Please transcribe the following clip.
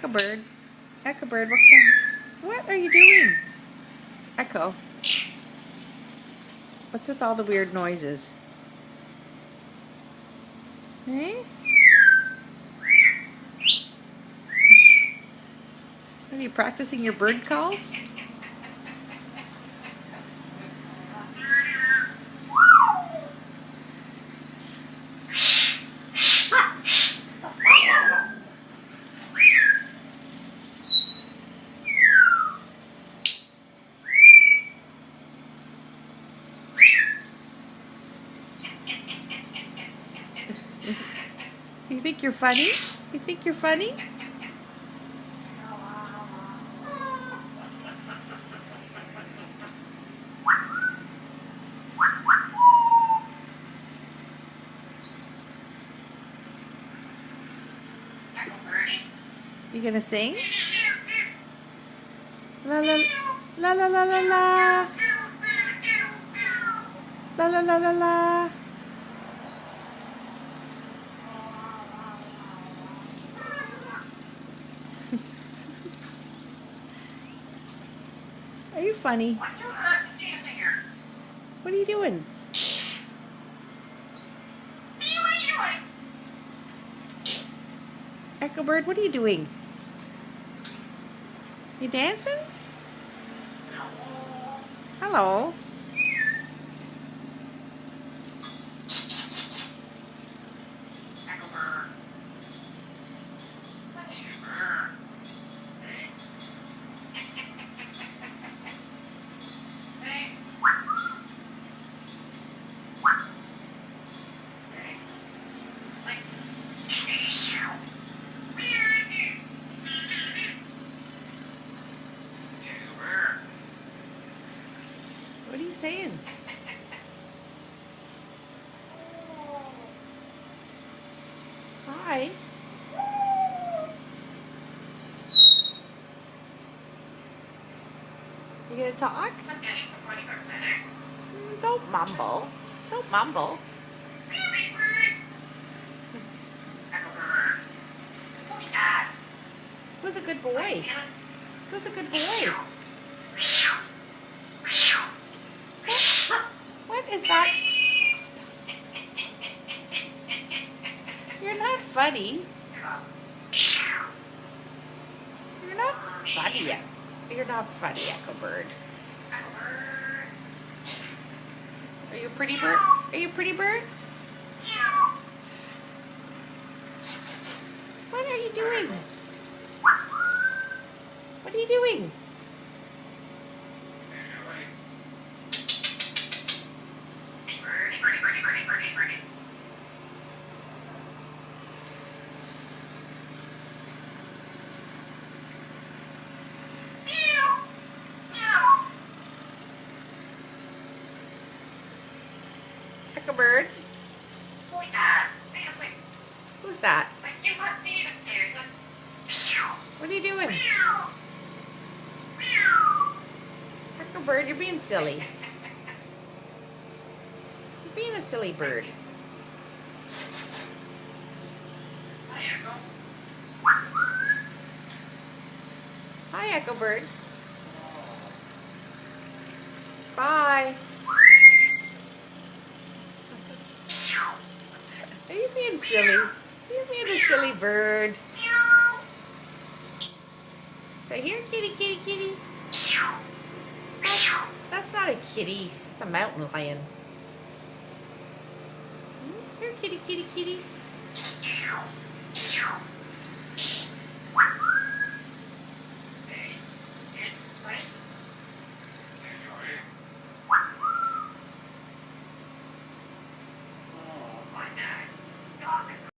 Echo bird. Echo bird, what are you doing? Echo. What's with all the weird noises? Hey? Are you practicing your bird calls? You think you're funny? You think you're funny? You gonna sing? La la la la la la la la la la la la. Are you funny? What are you doing? Echo bird, what are you doing? You dancing? Hello. What are you saying? Hi. You gonna talk? Don't mumble. Don't mumble. Who's a good boy? Who's a good boy? What is that? You're not funny. You're not funny yet. You're not funny, Echo bird. Are you a pretty bird? Are you a pretty bird? What are you doing? What are you doing? Echo bird? Who's that? What are you doing? Echo bird, you're being silly. You're being a silly bird. Hi, Echo bird. Bye. Are you being silly? Are you being a silly bird? Say here, kitty, kitty, kitty. That's not a kitty. It's a mountain lion. Here, kitty, kitty, kitty.